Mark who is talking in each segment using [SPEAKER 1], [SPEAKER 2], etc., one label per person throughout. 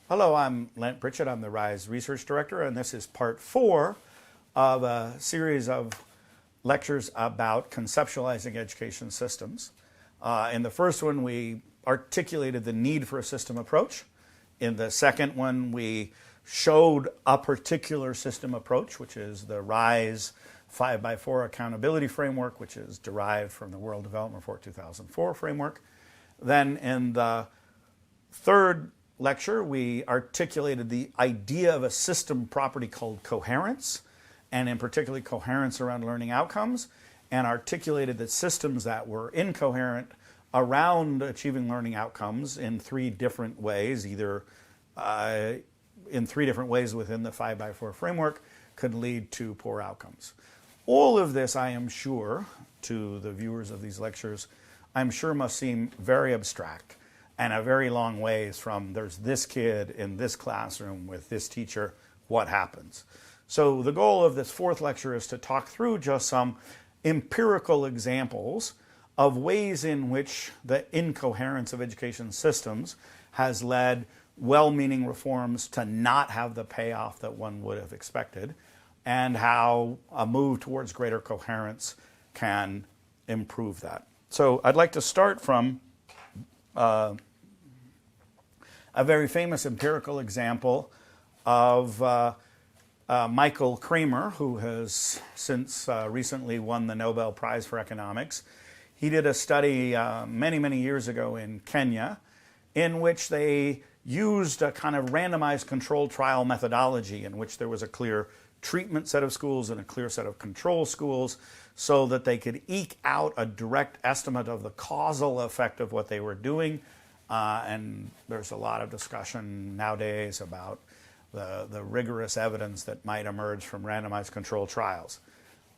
[SPEAKER 1] Hello, I'm Lant Pritchett. I'm the RISE Research Director, and this is part 4 of a series of lectures about conceptualizing education systems. In the first one, we articulated the need for a system approach. In the second one, we showed a particular system approach, which is the RISE 5x4 accountability framework, which is derived from the World Development Report 2004 framework. Then in the third lecture, we articulated the idea of a system property called coherence, and in particular coherence around learning outcomes, and articulated the systems that were incoherent around achieving learning outcomes in 3 different ways, either in 3 different ways within the 5x4 framework, could lead to poor outcomes. All of this, I am sure, to the viewers of these lectures, I'm sure must seem very abstract and a very long ways from there's this kid in this classroom with this teacher, what happens? So the goal of this 4th lecture is to talk through just some empirical examples of ways in which the incoherence of education systems has led well-meaning reforms to not have the payoff that one would have expected, and how a move towards greater coherence can improve that. So I'd like to start from a very famous empirical example of Michael Kramer, who has since recently won the Nobel Prize for Economics. He did a study many, many years ago in Kenya in which they used a kind of randomized controlled trial methodology in which there was a clear treatment set of schools and a clear set of control schools so that they could eke out a direct estimate of the causal effect of what they were doing. And there's a lot of discussion nowadays about the rigorous evidence that might emerge from randomized controlled trials.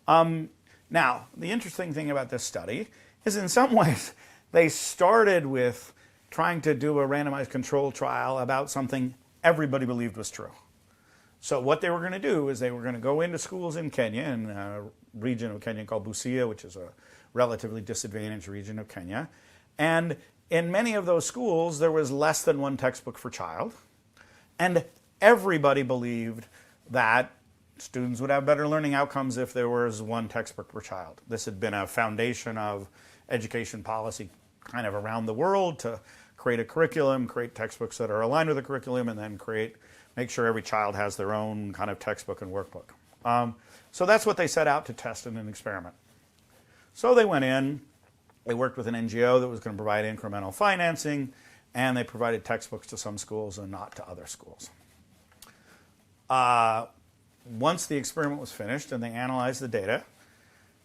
[SPEAKER 1] Now, the interesting thing about this study is in some ways they started with trying to do a randomized controlled trial about something everybody believed was true. So what they were going to do is they were going to go into schools in Kenya, in a region of Kenya called Busia, which is a relatively disadvantaged region of Kenya. And in many of those schools, there was less than 1 textbook per child. And everybody believed that students would have better learning outcomes if there was 1 textbook per child. This had been a foundation of education policy kind of around the world to create a curriculum, create textbooks that are aligned with the curriculum, and then make sure every child has their own kind of textbook and workbook. So that's what they set out to test in an experiment. So they went in, they worked with an NGO that was going to provide incremental financing, and they provided textbooks to some schools and not to other schools. Once the experiment was finished and they analyzed the data,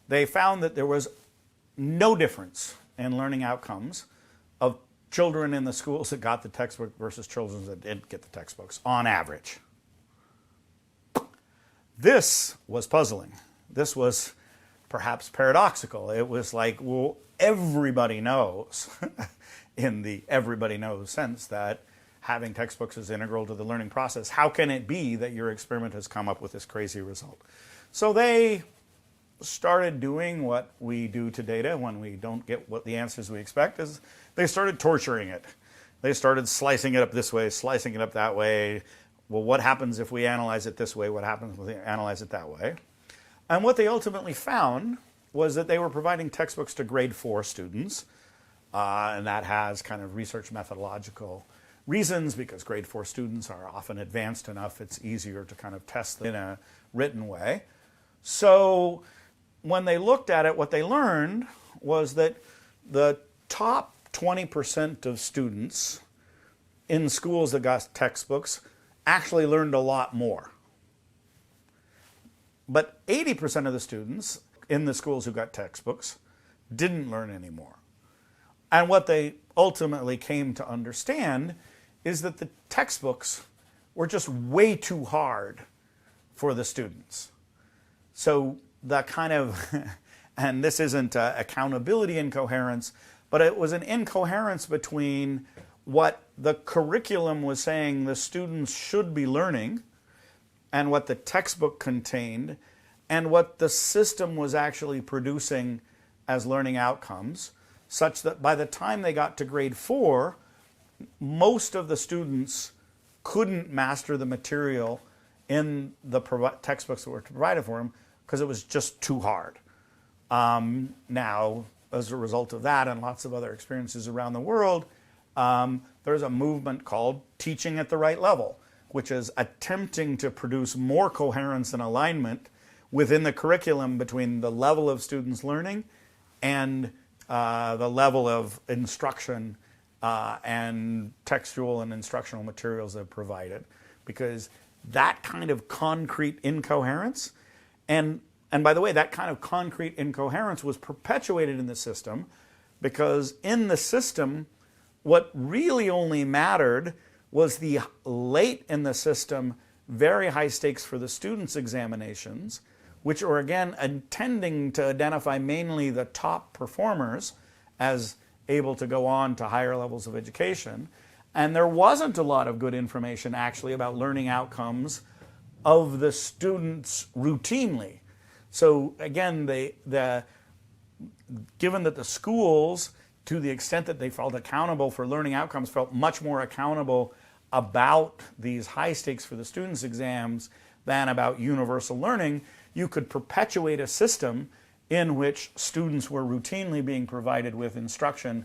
[SPEAKER 1] they found that there was no difference in learning outcomes of children in the schools that got the textbook versus children that didn't get the textbooks, on average. This was puzzling. This was perhaps paradoxical. It was like, well, everybody knows, in the everybody knows sense, that having textbooks is integral to the learning process. How can it be that your experiment has come up with this crazy result? So they started doing what we do to data when we don't get what the answers we expect, is they started torturing it. They started slicing it up this way, slicing it up that way. Well, what happens if we analyze it this way? What happens if we analyze it that way? And what they ultimately found was that they were providing textbooks to grade 4 students, and that has kind of research methodological reasons, because grade 4 students are often advanced enough, it's easier to kind of test them in a written way. So when they looked at it, what they learned was that the top 20% of students in schools that got textbooks actually learned a lot more. But 80% of the students in the schools who got textbooks didn't learn any more. And what they ultimately came to understand is that the textbooks were just way too hard for the students. So the kind of, and this isn't accountability incoherence, but it was an incoherence between what the curriculum was saying the students should be learning and what the textbook contained and what the system was actually producing as learning outcomes, such that by the time they got to grade 4, most of the students couldn't master the material in the textbooks that were provided for them because it was just too hard. Now, as a result of that and lots of other experiences around the world, there's a movement called teaching at the right level, which is attempting to produce more coherence and alignment within the curriculum between the level of students learning and the level of instruction and textual and instructional materials that are provided. Because that kind of concrete incoherence, and by the way, that kind of concrete incoherence was perpetuated in the system because in the system, what really only mattered was the late in the system, very high stakes for the students' examinations, which are again intending to identify mainly the top performers as able to go on to higher levels of education. And there wasn't a lot of good information actually about learning outcomes of the students routinely. So again, given that the schools, to the extent that they felt accountable for learning outcomes, felt much more accountable about these high stakes for the students' exams than about universal learning, you could perpetuate a system in which students were routinely being provided with instruction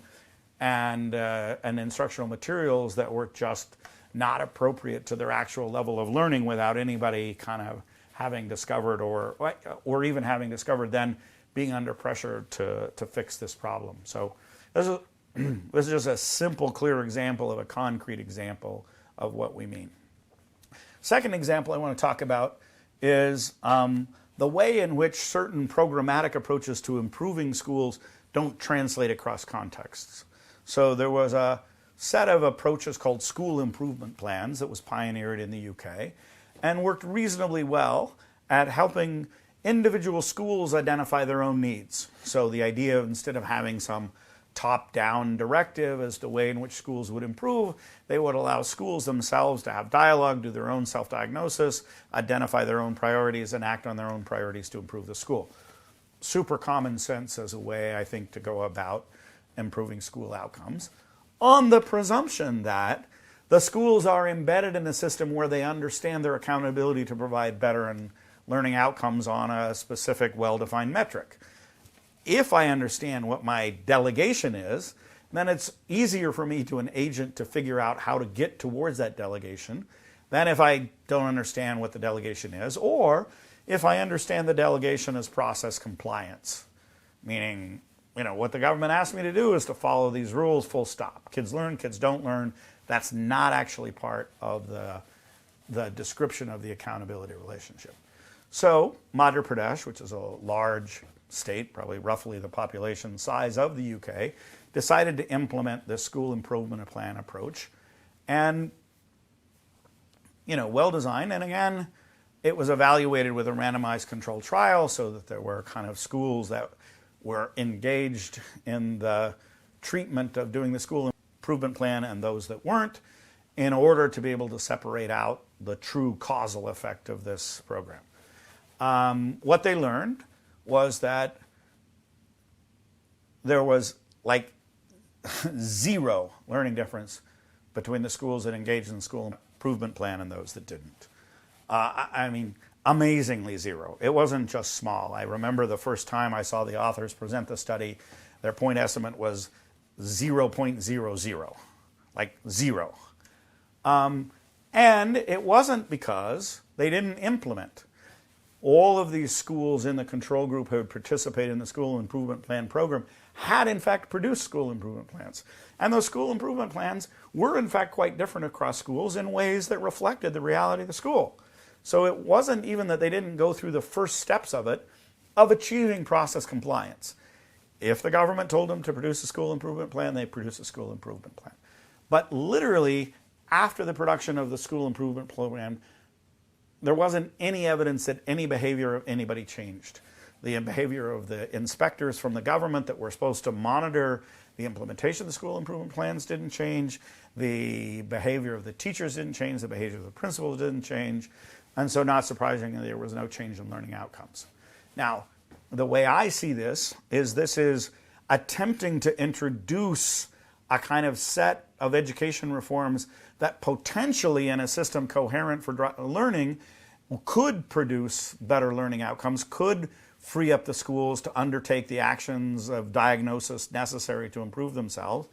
[SPEAKER 1] and instructional materials that were just not appropriate to their actual level of learning without anybody kind of having discovered or even having discovered then being under pressure to fix this problem. So this is just a simple, clear example of a concrete example of what we mean. Second example I want to talk about is the way in which certain programmatic approaches to improving schools don't translate across contexts. So there was a set of approaches called school improvement plans that was pioneered in the UK and worked reasonably well at helping individual schools identify their own needs. So the idea of, instead of having some top-down directive as to the way in which schools would improve, they would allow schools themselves to have dialogue, do their own self-diagnosis, identify their own priorities, and act on their own priorities to improve the school. Super common sense as a way, I think, to go about improving school outcomes, on the presumption that the schools are embedded in a system where they understand their accountability to provide better and learning outcomes on a specific, well-defined metric. If I understand what my delegation is, then it's easier for me to an agent to figure out how to get towards that delegation than if I don't understand what the delegation is, or if I understand the delegation as process compliance, meaning, what the government asked me to do is to follow these rules, full stop. Kids learn, kids don't learn. That's not actually part of the description of the accountability relationship. So Madhya Pradesh, which is a large state, probably roughly the population size of the UK, decided to implement this school improvement plan approach. And, well designed. And again, it was evaluated with a randomized controlled trial so that there were kind of schools that were engaged in the treatment of doing the school improvement plan and those that weren't, in order to be able to separate out the true causal effect of this program. What they learned was that there was like zero learning difference between the schools that engaged in the school improvement plan and those that didn't. I mean, amazingly zero. It wasn't just small. I remember the first time I saw the authors present the study, their point estimate was 0.00, like zero. And it wasn't because they didn't implement. All of these schools in the control group who had participated in the school improvement plan program had in fact produced school improvement plans. And those school improvement plans were in fact quite different across schools in ways that reflected the reality of the school. So it wasn't even that they didn't go through the first steps of achieving process compliance. If the government told them to produce a school improvement plan, they produced a school improvement plan. But literally, after the production of the school improvement program, there wasn't any evidence that any behavior of anybody changed. The behavior of the inspectors from the government that were supposed to monitor the implementation of the school improvement plans didn't change. The behavior of the teachers didn't change. The behavior of the principals didn't change. And so, not surprisingly, there was no change in learning outcomes. Now, the way I see this is attempting to introduce a kind of set of education reforms that potentially in a system coherent for learning could produce better learning outcomes, could free up the schools to undertake the actions of diagnosis necessary to improve themselves.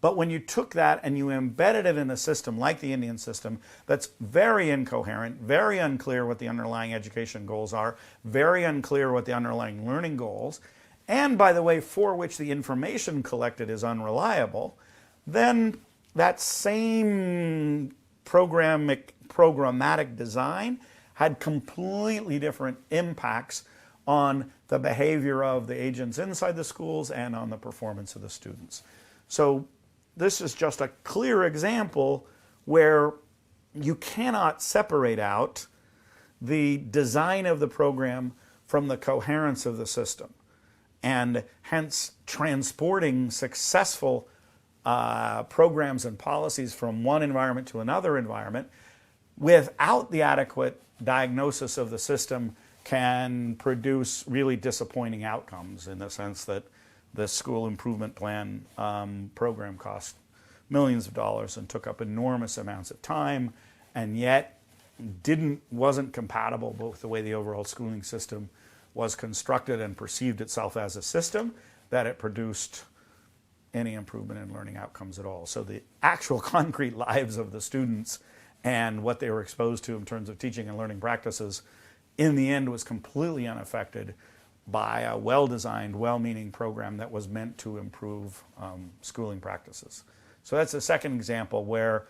[SPEAKER 1] But when you took that and you embedded it in a system like the Indian system that's very incoherent, very unclear what the underlying education goals are, very unclear what the underlying learning goals, and by the way, for which the information collected is unreliable, then that same programmatic design had completely different impacts on the behavior of the agents inside the schools and on the performance of the students. So this is just a clear example where you cannot separate out the design of the program from the coherence of the system. And hence, transporting successful programs and policies from one environment to another environment without the adequate diagnosis of the system can produce really disappointing outcomes, in the sense that the school improvement plan program cost millions of dollars and took up enormous amounts of time, and yet wasn't compatible with the way the overall schooling system was constructed and perceived itself as a system, that it produced any improvement in learning outcomes at all. So the actual concrete lives of the students and what they were exposed to in terms of teaching and learning practices in the end was completely unaffected by a well-designed, well-meaning program that was meant to improve schooling practices. So that's the second example where,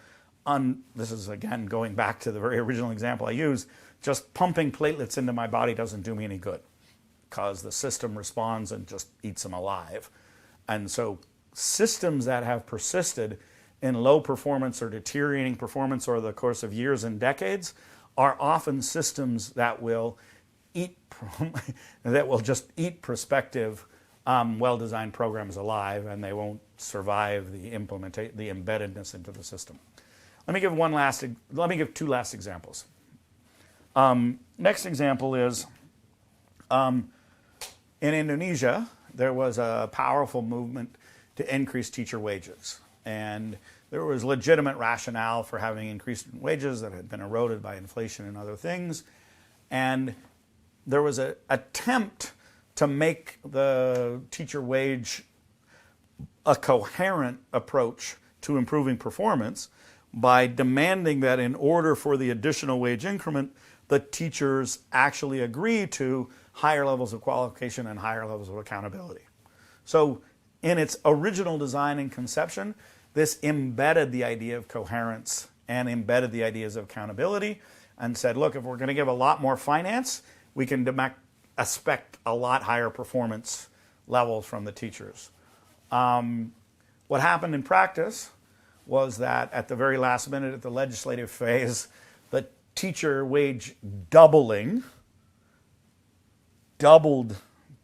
[SPEAKER 1] this is again going back to the very original example I used, just pumping platelets into my body doesn't do me any good, because the system responds and just eats them alive. And so systems that have persisted in low performance or deteriorating performance over the course of years and decades are often systems that will just eat prospective well-designed programs alive, and they won't survive the embeddedness into the system. Let me give two last examples. Next example is in Indonesia, there was a powerful movement to increase teacher wages. And there was legitimate rationale for having increased wages that had been eroded by inflation and other things. And there was an attempt to make the teacher wage a coherent approach to improving performance by demanding that in order for the additional wage increment, the teachers actually agree to higher levels of qualification and higher levels of accountability. So in its original design and conception, this embedded the idea of coherence and embedded the ideas of accountability and said, look, if we're going to give a lot more finance, we can expect a lot higher performance levels from the teachers. What happened in practice was that at the very last minute at the legislative phase, the teacher wage doubled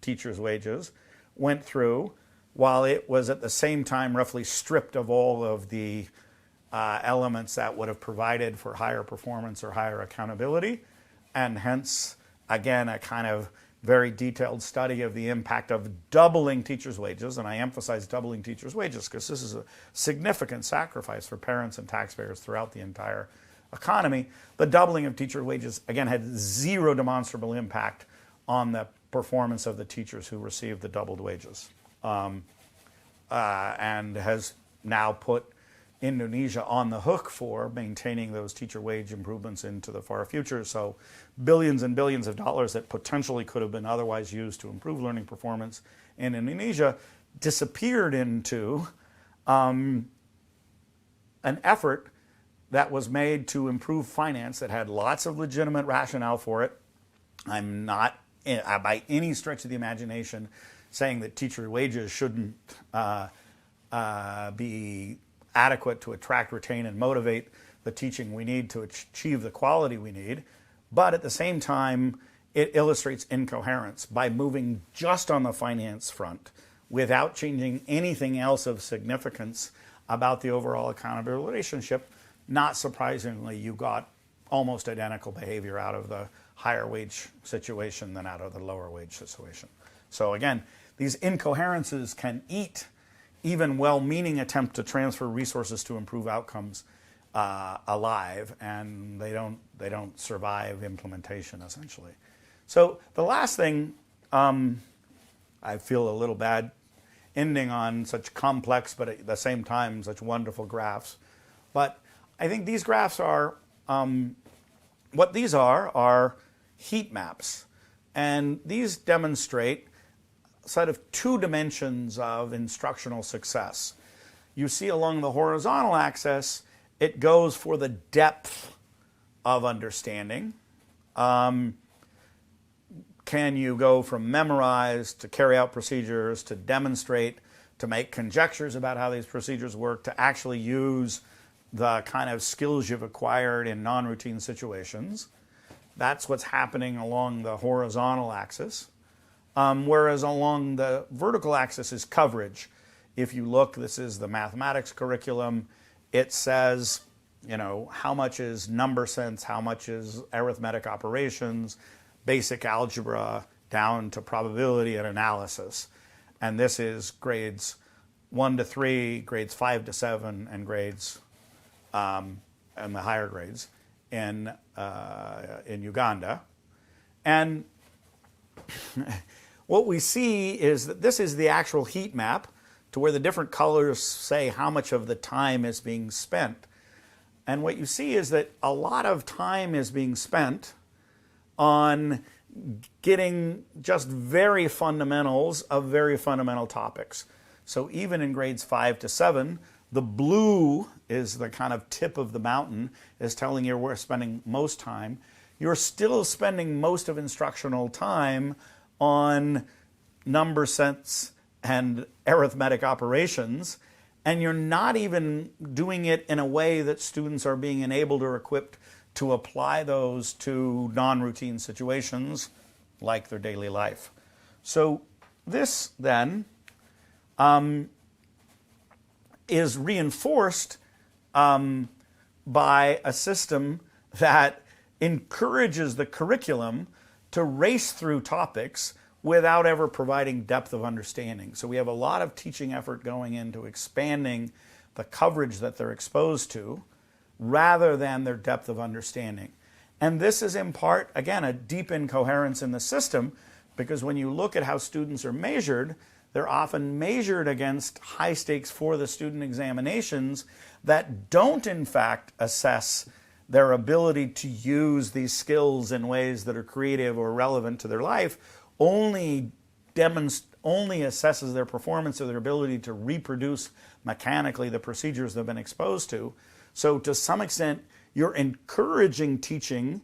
[SPEAKER 1] teachers' wages, went through, while it was at the same time roughly stripped of all of the elements that would have provided for higher performance or higher accountability, and hence, again, a kind of very detailed study of the impact of doubling teachers' wages, and I emphasize doubling teachers' wages because this is a significant sacrifice for parents and taxpayers throughout the entire economy. The doubling of teacher wages, again, had zero demonstrable impact on the performance of the teachers who received the doubled wages. And has now put Indonesia on the hook for maintaining those teacher wage improvements into the far future. So billions and billions of dollars that potentially could have been otherwise used to improve learning performance in Indonesia disappeared into an effort that was made to improve finance that had lots of legitimate rationale for it. I'm not, by any stretch of the imagination, saying that teacher wages shouldn't be adequate to attract, retain, and motivate the teaching we need to achieve the quality we need. But at the same time, it illustrates incoherence by moving just on the finance front without changing anything else of significance about the overall accountability relationship. Not surprisingly, you got almost identical behavior out of the higher wage situation than out of the lower wage situation. So again, these incoherences can eat even well-meaning attempt to transfer resources to improve outcomes alive, and they don't survive implementation, essentially. So the last thing, I feel a little bad ending on such complex but at the same time such wonderful graphs, but I think these graphs are, what these are heat maps, and these demonstrate a set of 2 dimensions of instructional success. You see along the horizontal axis, it goes for the depth of understanding. Can you go from memorize to carry out procedures to demonstrate, to make conjectures about how these procedures work, to actually use the kind of skills you've acquired in non-routine situations? That's what's happening along the horizontal axis. Whereas along the vertical axis is coverage. If you look, this is the mathematics curriculum. It says, you know, how much is number sense, how much is arithmetic operations, basic algebra, down to probability and analysis. And this is grades 1 to 3, grades 5 to 7, and grades, and the higher grades in Uganda. And what we see is that this is the actual heat map to where the different colors say how much of the time is being spent. And what you see is that a lot of time is being spent on getting just very fundamentals of very fundamental topics. So even in grades 5 to 7, the blue is the kind of tip of the mountain, is telling you we're spending most time. You're still spending most of instructional time on number sense and arithmetic operations, and you're not even doing it in a way that students are being enabled or equipped to apply those to non-routine situations like their daily life. So this then is reinforced by a system that encourages the curriculum to race through topics without ever providing depth of understanding. So we have a lot of teaching effort going into expanding the coverage that they're exposed to rather than their depth of understanding. And this is in part, again, a deep incoherence in the system, because when you look at how students are measured, they're often measured against high stakes for the student examinations that don't in fact assess their ability to use these skills in ways that are creative or relevant to their life, only assesses their performance or their ability to reproduce mechanically the procedures they've been exposed to. So to some extent, you're encouraging teaching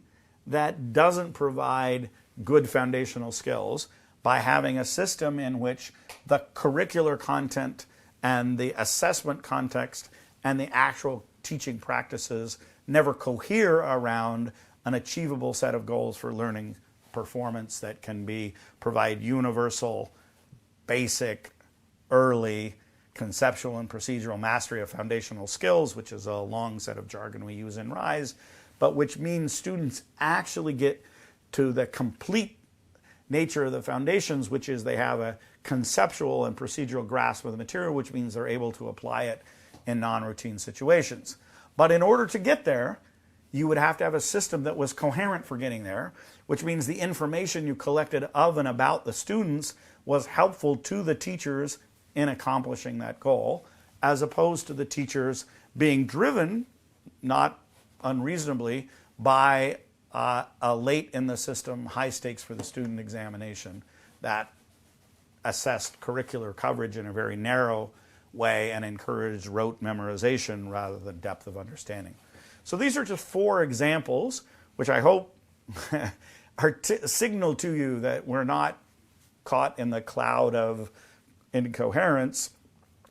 [SPEAKER 1] that doesn't provide good foundational skills by having a system in which the curricular content and the assessment context and the actual teaching practices never cohere around an achievable set of goals for learning performance that can provide universal, basic, early, conceptual and procedural mastery of foundational skills, which is a long set of jargon we use in RISE, but which means students actually get to the complete nature of the foundations, which is they have a conceptual and procedural grasp of the material, which means they're able to apply it in non-routine situations. But in order to get there, you would have to have a system that was coherent for getting there, which means the information you collected of and about the students was helpful to the teachers in accomplishing that goal, as opposed to the teachers being driven, not unreasonably, by a late in the system high stakes for the student examination that assessed curricular coverage in a very narrow way and encouraged rote memorization rather than depth of understanding. So these are just 4 examples, which I hope are signal to you that we're not caught in the cloud of incoherence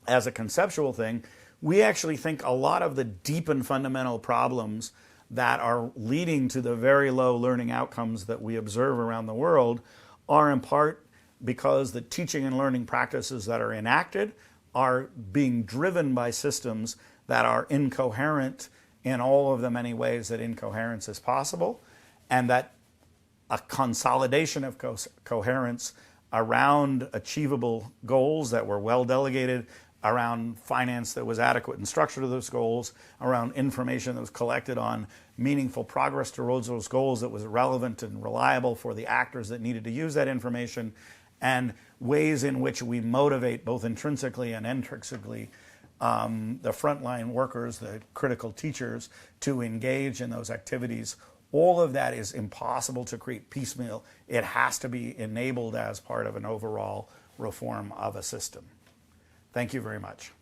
[SPEAKER 1] as a conceptual thing. We actually think a lot of the deep and fundamental problems that are leading to the very low learning outcomes that we observe around the world are in part because the teaching and learning practices that are enacted are being driven by systems that are incoherent in all of the many ways that incoherence is possible, and that a consolidation of coherence around achievable goals that were well delegated around finance that was adequate and structure to those goals, around information that was collected on meaningful progress towards those goals that was relevant and reliable for the actors that needed to use that information, and ways in which we motivate both intrinsically and intrinsically the frontline workers, the critical teachers, to engage in those activities. All of that is impossible to create piecemeal. It has to be enabled as part of an overall reform of a system. Thank you very much.